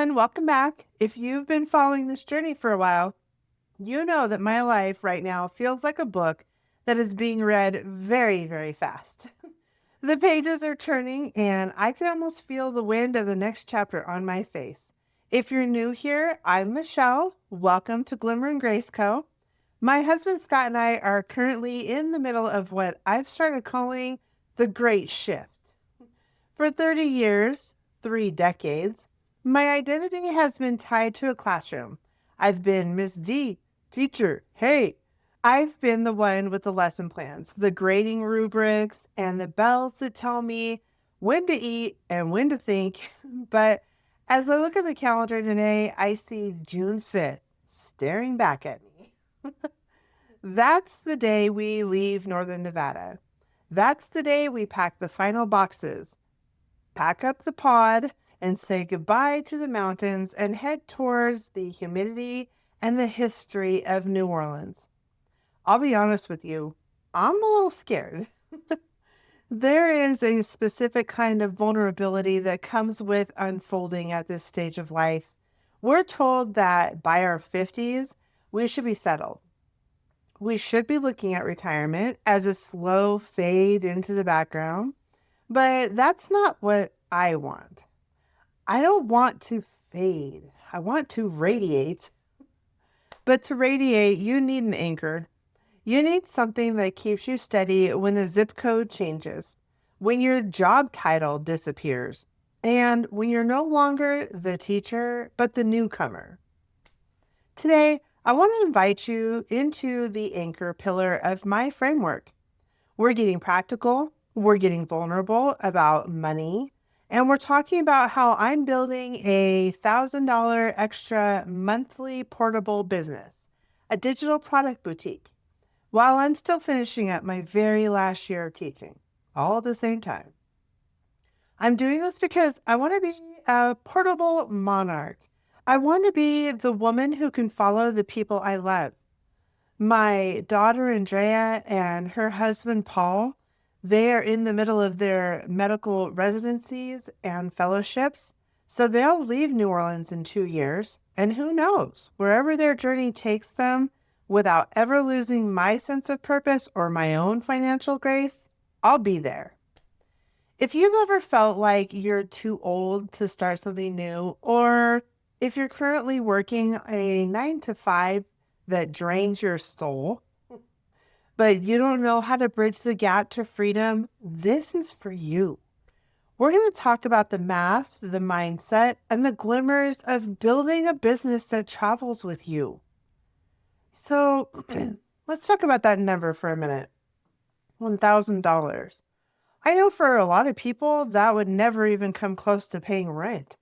everyone. Welcome back. If you've been following this journey for a while, you know that my life right now feels like a book that is being read very, very fast. The pages are turning, and I can almost feel the wind of the next chapter on my face. If you're new here, I'm Michelle. Welcome to Glimmer and Grace Co. My husband Scott and I are currently in the middle of what I've started calling the Great Shift. For 30 years, 3 decades, my identity has been tied to a classroom. I've been Miss D, teacher, hey. I've been the one with the lesson plans, the grading rubrics, and the bells that tell me when to eat and when to think. But as I look at the calendar today, I see June 5th staring back at me. That's the day we leave Northern Nevada. That's the day we pack the final boxes, pack up the pod, and say goodbye to the mountains and head towards the humidity and the history of New Orleans. I'll be honest with you, I'm a little scared. There is a specific kind of vulnerability that comes with unfolding at this stage of life. We're told that by our 50s, we should be settled. We should be looking at retirement as a slow fade into the background, but that's not what I want. I don't want to fade. I want to radiate. But to radiate, you need an anchor. You need something that keeps you steady when the zip code changes, when your job title disappears, and when you're no longer the teacher, but the newcomer. Today, I want to invite you into the anchor pillar of my framework. We're getting practical, we're getting vulnerable about money, and we're talking about how I'm building a $1,000 extra monthly portable business, a digital product boutique, while I'm still finishing up my very last year of teaching, all at the same time. I'm doing this because I want to be a portable monarch. I want to be the woman who can follow the people I love. My daughter Andrea and her husband Paul, they are in the middle of their medical residencies and fellowships, so they'll leave New Orleans in 2 years, and who knows, wherever their journey takes them, without ever losing my sense of purpose or my own financial grace, I'll be there. If you've ever felt like you're too old to start something new, or if you're currently working a 9 to 5 that drains your soul, but you don't know how to bridge the gap to freedom, this is for you. We're going to talk about the math, the mindset, and the glimmers of building a business that travels with you. So let's talk about that number for a minute. $1,000. I know for a lot of people that would never even come close to paying rent.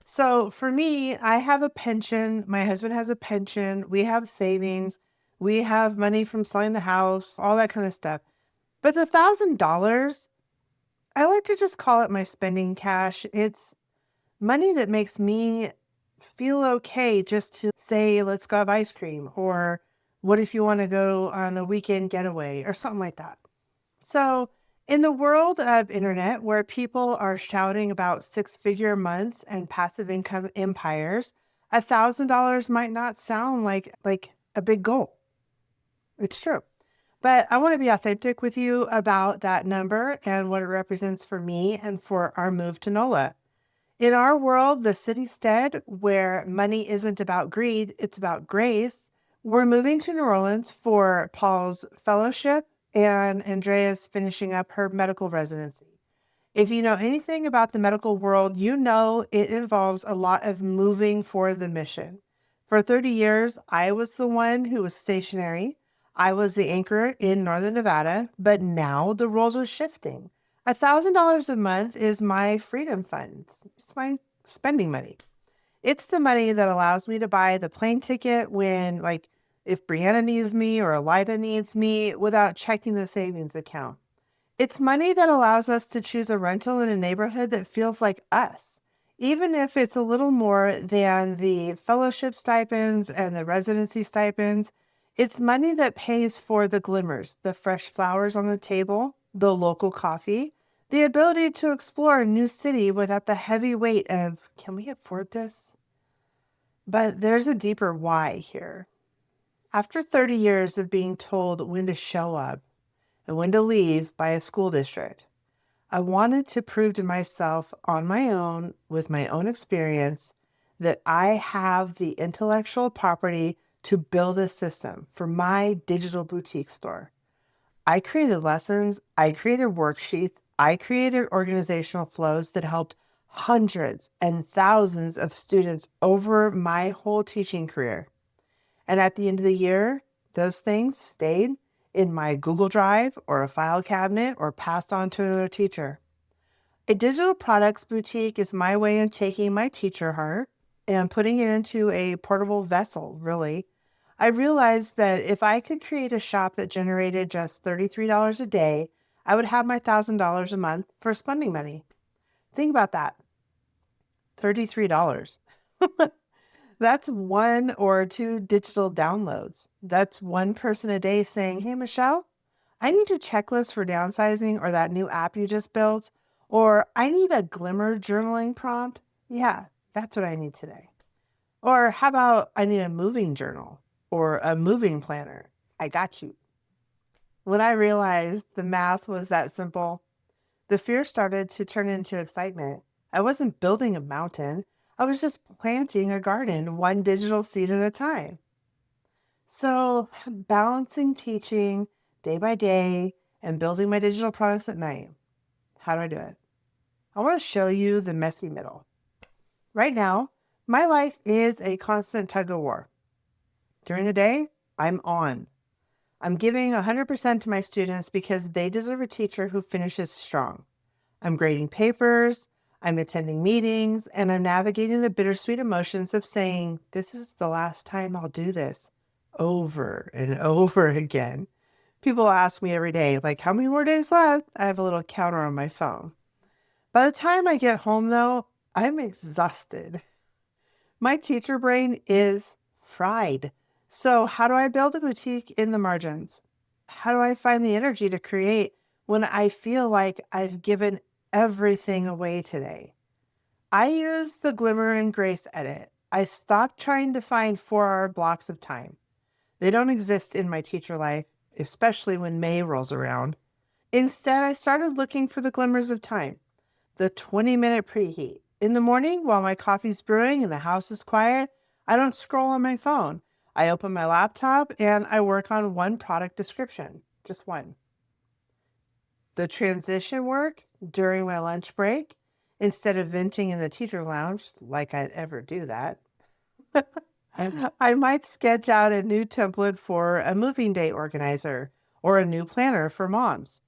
So for me, I have a pension. My husband has a pension. We have savings. We have money from selling the house, all that kind of stuff. But the $1,000, I like to just call it my spending cash. It's money that makes me feel okay just to say, let's go have ice cream, or what if you want to go on a weekend getaway or something like that. So in the world of internet, where people are shouting about 6-figure months and passive income empires, $1,000 might not sound like a big goal. It's true. But I want to be authentic with you about that number and what it represents for me and for our move to NOLA. In our world, the city-stead, where money isn't about greed, it's about grace, we're moving to New Orleans for Paul's fellowship and Andrea's finishing up her medical residency. If you know anything about the medical world, you know it involves a lot of moving for the mission. For 30 years, I was the one who was stationary. I was the anchor in Northern Nevada, but now the roles are shifting. $1,000 a month is my freedom fund. It's my spending money. It's the money that allows me to buy the plane ticket when, if Brianna needs me or Elida needs me without checking the savings account. It's money that allows us to choose a rental in a neighborhood that feels like us, even if it's a little more than the fellowship stipends and the residency stipends. It's money that pays for the glimmers, the fresh flowers on the table, the local coffee, the ability to explore a new city without the heavy weight of, can we afford this? But there's a deeper why here. After 30 years of being told when to show up and when to leave by a school district, I wanted to prove to myself on my own, with my own experience, that I have the intellectual property to build a system for my digital boutique store. I created lessons, I created worksheets, I created organizational flows that helped hundreds and thousands of students over my whole teaching career. And at the end of the year, those things stayed in my Google Drive or a file cabinet or passed on to another teacher. A digital products boutique is my way of taking my teacher heart and putting it into a portable vessel, really. I realized that if I could create a shop that generated just $33 a day, I would have my $1,000 a month for spending money. Think about that. $33. That's one or two digital downloads. That's one person a day saying, "Hey, Michelle, I need a checklist for downsizing or that new app you just built, or I need a Glimmer journaling prompt." Yeah, that's what I need today. Or how about I need a moving journal or a moving planner? I got you. When I realized the math was that simple, the fear started to turn into excitement. I wasn't building a mountain. I was just planting a garden, one digital seed at a time. So, balancing teaching day by day and building my digital products at night. How do I do it? I want to show you the messy middle. Right now, my life is a constant tug of war. During the day, I'm on. I'm giving 100% to my students because they deserve a teacher who finishes strong. I'm grading papers, I'm attending meetings, and I'm navigating the bittersweet emotions of saying, this is the last time I'll do this, over and over again. People ask me every day, like, how many more days left? I have a little counter on my phone. By the time I get home, though, I'm exhausted. My teacher brain is fried. So how do I build a boutique in the margins? How do I find the energy to create when I feel like I've given everything away today? I use the Glimmer and Grace edit. I stopped trying to find 4-hour blocks of time. They don't exist in my teacher life, especially when May rolls around. Instead, I started looking for the glimmers of time, the 20-minute preheat. In the morning, while my coffee's brewing and the house is quiet, I don't scroll on my phone. I open my laptop and I work on one product description, just one. The transition work during my lunch break, instead of venting in the teacher lounge, like I'd ever do that, I might sketch out a new template for a moving day organizer or a new planner for moms.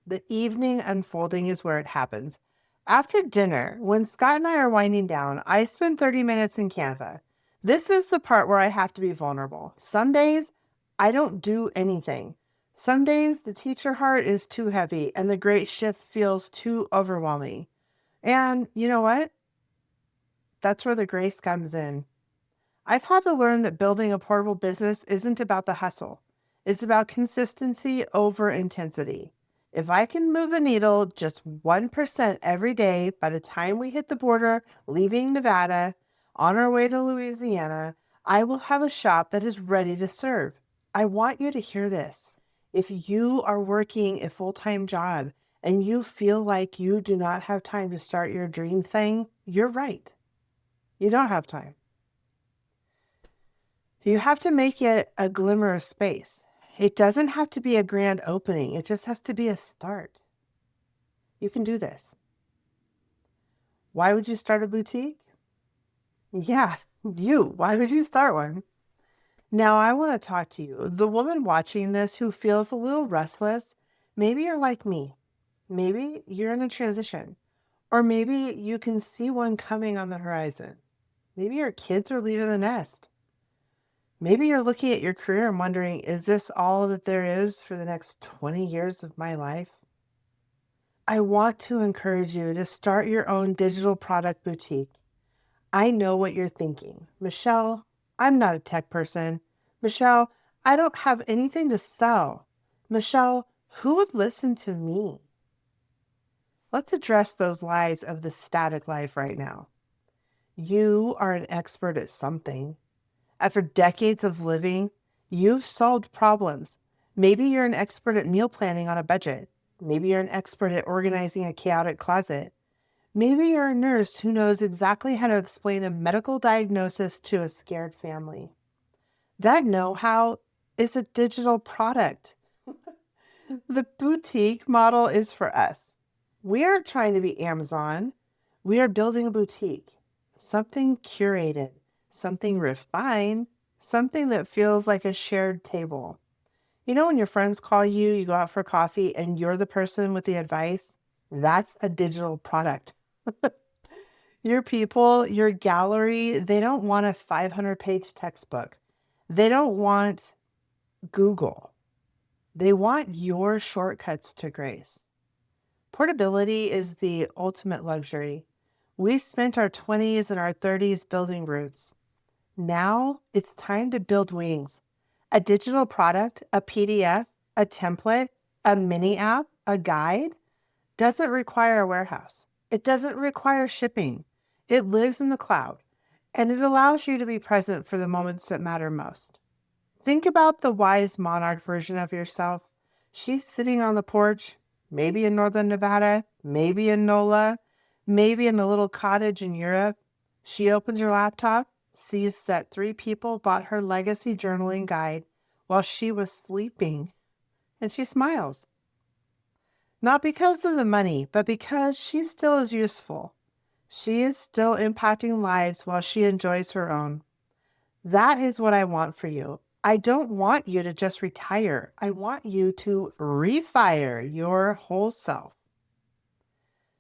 The evening unfolding is where it happens. After dinner, when Scott and I are winding down, I spend 30 minutes in Canva. This is the part where I have to be vulnerable. Some days, I don't do anything. Some days, the teacher heart is too heavy and the great shift feels too overwhelming. And you know what? That's where the grace comes in. I've had to learn that building a portable business isn't about the hustle. It's about consistency over intensity. If I can move the needle just 1% every day by the time we hit the border, leaving Nevada, on our way to Louisiana, I will have a shop that is ready to serve. I want you to hear this. If you are working a full-time job and you feel like you do not have time to start your dream thing, you're right. You don't have time. You have to make it a glimmer of space. It doesn't have to be a grand opening. It just has to be a start. You can do this. Why would you start a boutique? Yeah, you. Why would you start one? Now, I want to talk to you, the woman watching this who feels a little restless. Maybe you're like me. Maybe you're in a transition. Or maybe you can see one coming on the horizon. Maybe your kids are leaving the nest. Maybe you're looking at your career and wondering, is this all that there is for the next 20 years of my life? I want to encourage you to start your own digital product boutique. I know what you're thinking. Michelle, I'm not a tech person. Michelle, I don't have anything to sell. Michelle, who would listen to me? Let's address those lies of the static life right now. You are an expert at something. After decades of living, you've solved problems. Maybe you're an expert at meal planning on a budget. Maybe you're an expert at organizing a chaotic closet. Maybe you're a nurse who knows exactly how to explain a medical diagnosis to a scared family. That know-how is a digital product. The boutique model is for us. We aren't trying to be Amazon. We are building a boutique, something curated, something refined, something that feels like a shared table. You know, when your friends call you, you go out for coffee, and you're the person with the advice? That's a digital product. Your people, your gallery, they don't want a 500-page textbook. They don't want Google. They want your shortcuts to grace. Portability is the ultimate luxury. We spent our 20s and our 30s building roots. Now it's time to build wings. A digital product, a PDF, a template, a mini app, a guide doesn't require a warehouse. It doesn't require shipping. It lives in the cloud, and it allows you to be present for the moments that matter most. Think about the wise monarch version of yourself. She's sitting on the porch, maybe in northern Nevada, maybe in NOLA, maybe in a little cottage in Europe. She opens her laptop, sees that 3 people bought her legacy journaling guide while she was sleeping, and she smiles. Not because of the money, but because she still is useful. She is still impacting lives while she enjoys her own. That is what I want for you. I don't want you to just retire. I want you to refire your whole self.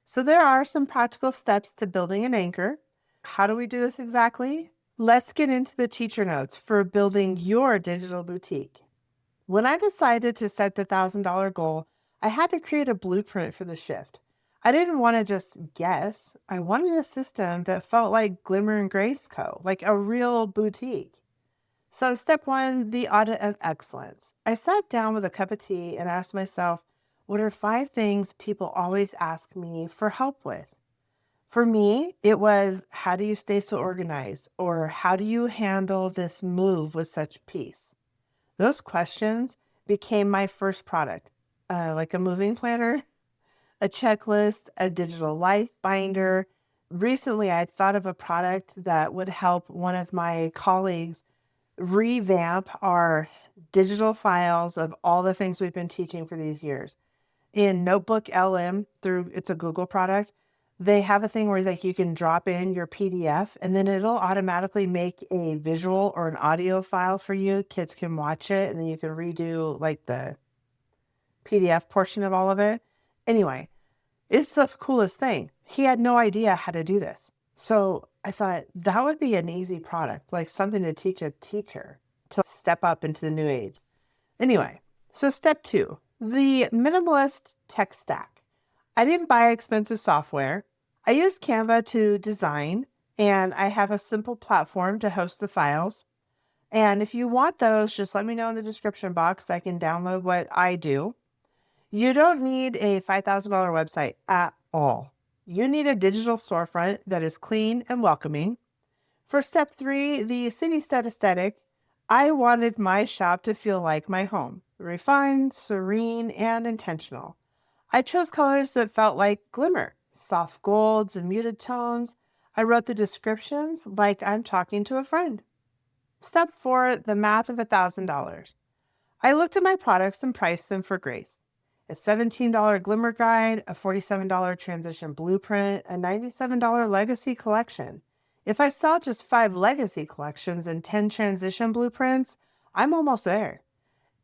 So there are some practical steps to building an anchor. How do we do this exactly? Let's get into the teacher notes for building your digital boutique. When I decided to set the $1,000 goal, I had to create a blueprint for the shift. I didn't want to just guess. I wanted a system that felt like Glimmer and Grace Co., like a real boutique. So step 1, the audit of excellence. I sat down with a cup of tea and asked myself, what are 5 things people always ask me for help with? For me, it was, how do you stay so organized? Or how do you handle this move with such peace? Those questions became my first product, like a moving planner, a checklist, a digital life binder. Recently, I thought of a product that would help one of my colleagues revamp our digital files of all the things we've been teaching for these years. In Notebook LM, it's a Google product, they have a thing where like you can drop in your PDF and then it'll automatically make a visual or an audio file for you. Kids can watch it and then you can redo like the PDF portion of all of it. Anyway, it's the coolest thing. He had no idea how to do this. So I thought that would be an easy product, like something to teach a teacher to step up into the new age. Anyway, so step 2, the minimalist tech stack. I didn't buy expensive software. I used Canva to design, and I have a simple platform to host the files. And if you want those, just let me know in the description box. I can download what I do. You don't need a $5,000 website at all. You need a digital storefront that is clean and welcoming. For step 3, the city-stead aesthetic, I wanted my shop to feel like my home, refined, serene, and intentional. I chose colors that felt like Glimmer, soft golds and muted tones. I wrote the descriptions like I'm talking to a friend. Step 4, the math of $1,000. I looked at my products and priced them for grace. A $17 Glimmer guide, a $47 transition blueprint, a $97 legacy collection. If I sell just 5 legacy collections and 10 transition blueprints, I'm almost there.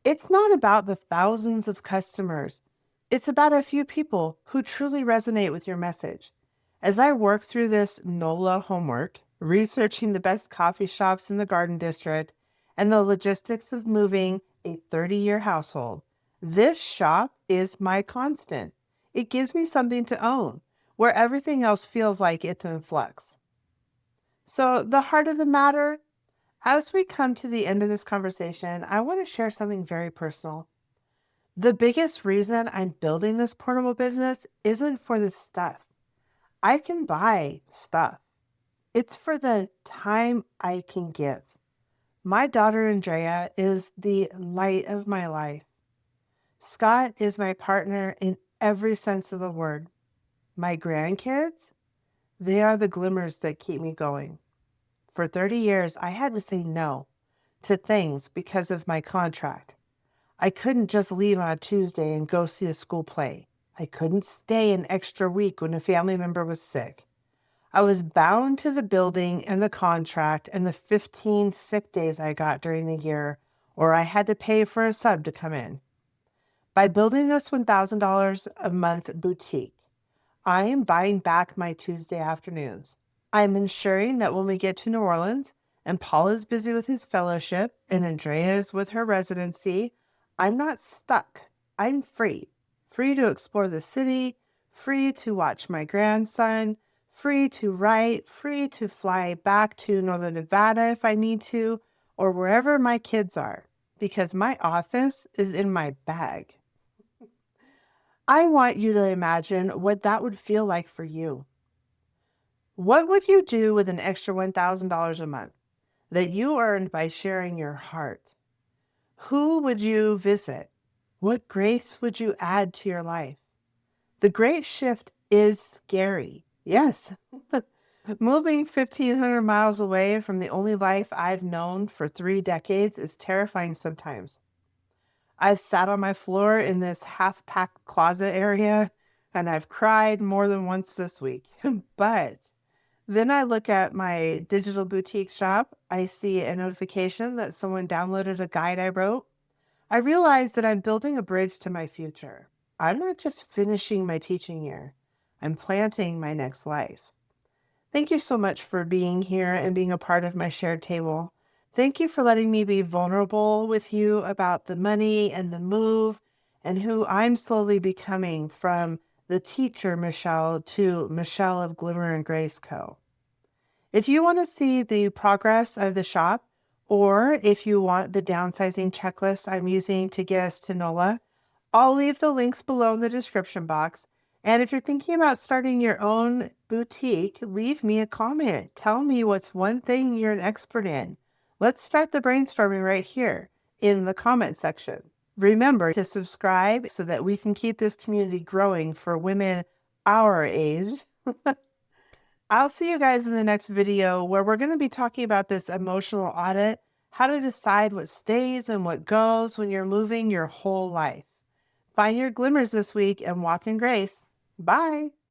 It's not about the thousands of customers. It's about a few people who truly resonate with your message. As I work through this NOLA homework, researching the best coffee shops in the Garden District and the logistics of moving a 30-year household, this shop is my constant. It gives me something to own, where everything else feels like it's in flux. So the heart of the matter, as we come to the end of this conversation, I want to share something very personal. The biggest reason I'm building this portable business isn't for the stuff. I can buy stuff. It's for the time I can give. My daughter Andrea is the light of my life. Scott is my partner in every sense of the word. My grandkids, they are the glimmers that keep me going. For 30 years, I had to say no to things because of my contract. I couldn't just leave on a Tuesday and go see a school play. I couldn't stay an extra week when a family member was sick. I was bound to the building and the contract and the 15 sick days I got during the year, or I had to pay for a sub to come in. By building this $1,000 a month boutique, I am buying back my Tuesday afternoons. I'm ensuring that when we get to New Orleans and Paul is busy with his fellowship and Andrea is with her residency, I'm not stuck. I'm free. Free to explore the city, free to watch my grandson, free to write, free to fly back to Northern Nevada if I need to, or wherever my kids are, because my office is in my bag. I want you to imagine what that would feel like for you. What would you do with an extra $1,000 a month that you earned by sharing your heart? Who would you visit? What grace would you add to your life? The great shift is scary. Yes. Moving 1,500 miles away from the only life I've known for 3 decades is terrifying sometimes. I've sat on my floor in this half-packed closet area, and I've cried more than once this week. But then I look at my digital boutique shop. I see a notification that someone downloaded a guide I wrote. I realize that I'm building a bridge to my future. I'm not just finishing my teaching year. I'm planting my next life. Thank you so much for being here and being a part of my shared table. Thank you for letting me be vulnerable with you about the money and the move and who I'm slowly becoming from the teacher Michelle to Michelle of Glimmer and Grace Co. If you want to see the progress of the shop, or if you want the downsizing checklist I'm using to get us to NOLA, I'll leave the links below in the description box. And if you're thinking about starting your own boutique, leave me a comment. Tell me what's one thing you're an expert in. Let's start the brainstorming right here in the comment section. Remember to subscribe so that we can keep this community growing for women our age. I'll see you guys in the next video where we're going to be talking about this emotional audit, how to decide what stays and what goes when you're moving your whole life. Find your glimmers this week and walk in grace. Bye.